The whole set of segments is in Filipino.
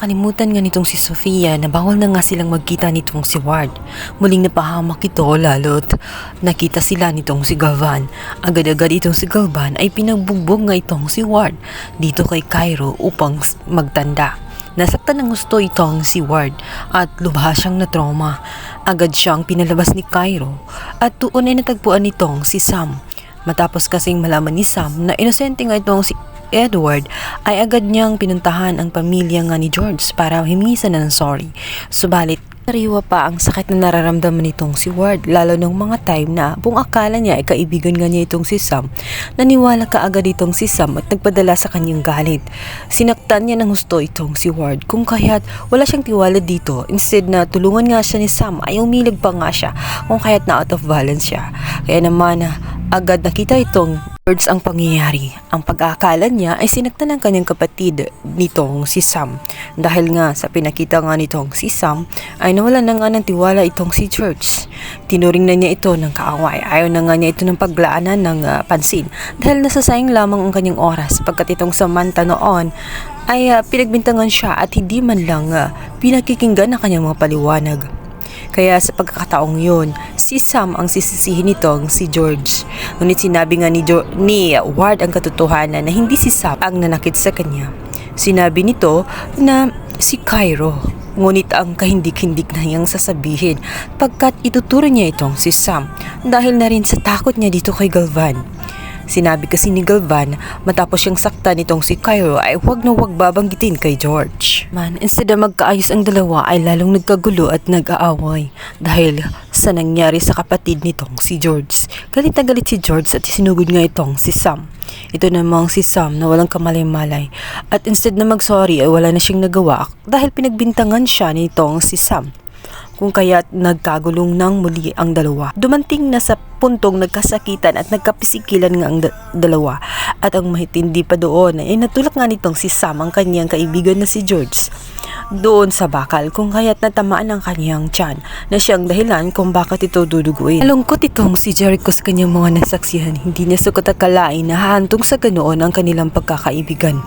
nakalimutan nga nitong si Sofia na bawal na nga silang magkita nitong si Ward. Muling napahamak ito lalo't nakita sila nitong si Galvan. Agad-agad itong si Galvan ay pinagbugbog nga itong si Ward dito kay Cairo upang magtanda. Nasaktan ng gusto itong si Ward at lubha siyang na-trauma. Agad siyang pinalabas ni Cairo at doon ay natagpuan nitong si Sam. Matapos kasing malaman ni Sam na inosente nga itong si Edward, ay agad niyang pinuntahan ang pamilya nga ni George para himisan na ng sorry. Subalit, sariwa pa ang sakit na nararamdaman nitong si Ward, lalo ng mga time na buong akala niya ay kaibigan nga niya itong si Sam. Naniwala ka agad itong si Sam at nagpadala sa kanyang galit. Sinaktan niya ng husto itong si Ward kung kaya't wala siyang tiwala dito. Instead na tulungan nga siya ni Sam ay umilag pa nga siya kung kaya't na out of balance siya. Kaya naman agad nakita itong George ang pangyayari. Ang pag-aakala niya ay sinaktan ng kanyang kapatid nitong si Sam. Dahil nga sa pinakita nga nitong si Sam ay nawala na nga ng tiwala itong si George. Tinuring na niya ito ng kaaway. Ayaw na nga niya ito ng paglaanan ng pansin dahil nasasayang lamang ang kanyang oras pagkat itong Samantha noon ay pinagbintangan siya at hindi man lang pinakikinggan ang kanyang mga paliwanag. Kaya sa pagkakataong yun, si Sam ang sisisihin nitong si George. Ngunit sinabi nga ni Ward ang katotohanan na hindi si Sam ang nanakit sa kanya. Sinabi nito na si Cairo. Ngunit ang kahindik-hindik na niyang sasabihin pagkat ituturo niya itong si Sam dahil na rin sa takot niya dito kay Galvan. Sinabi kasi ni Galvan matapos siyang saktan nitong si Cairo ay huwag na huwag babanggitin kay George. Instead na magkaayos ang dalawa ay lalong nagkagulo at nag-aaway dahil sa nangyari sa kapatid nitong si George. Galit na galit si George at sinugod nga itong si Sam. Ito namang si Sam na walang kamalay-malay at instead na mag-sorry ay wala na siyang nagawa dahil pinagbintangan siya nitong si Sam. Kung kaya't nagkagulong ng muli ang dalawa. Dumanting na sa puntong nagkasakitan at nagkapisikilan nga ang dalawa. At ang mahitindi pa doon ay natulak nga nitong si Sam ang kanyang kaibigan na si George doon sa bakal kung kaya't natamaan ang kanyang tiyan na siyang dahilan kung bakit ito duduguin. Alungkot itong si Jericho sa kanyang mga nasaksihan. Hindi niya sukat akalain na hahantong sa ganoon ang kanilang pagkakaibigan.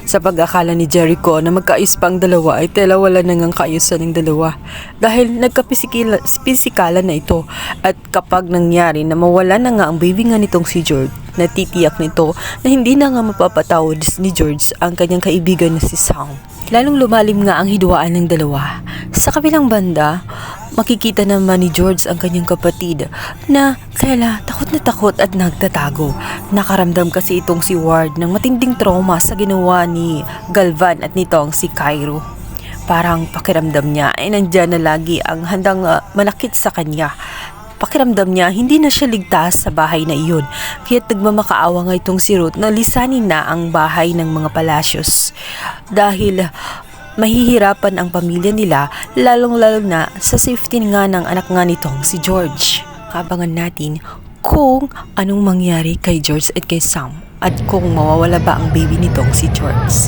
Sa pag-akala ni Jericho na magkaayos pa ang dalawa ay tela wala na ngang kaayusan ng dalawa dahil nagkapisikalan na ito at kapag nangyari na mawala na nga ang baby nga nitong si George, natitiyak nito na hindi na nga mapapatawad ni George ang kanyang kaibigan na si Sam. Lalong lumalim nga ang hidwaan ng dalawa. Sa kabilang banda, makikita naman ni George ang kanyang kapatid na tela takot na takot at nagtatago. Nakaramdam kasi itong si Ward ng matinding trauma sa ginawa ni Galvan at nitong si Cairo. Parang pakiramdam niya ay nandyan na lagi ang handang manakit sa kanya. Pakiramdam niya hindi na siya ligtas sa bahay na iyon. Kaya't nagmamakaawa nga itong si Ruth na lisanin na ang bahay ng mga Palacios. Dahil mahihirapan ang pamilya nila lalong-lalo na sa safety nga ng anak nga nitong si George. Kabangan natin kung anong mangyari kay George at kay Sam at kung mawawala ba ang baby nitong si George.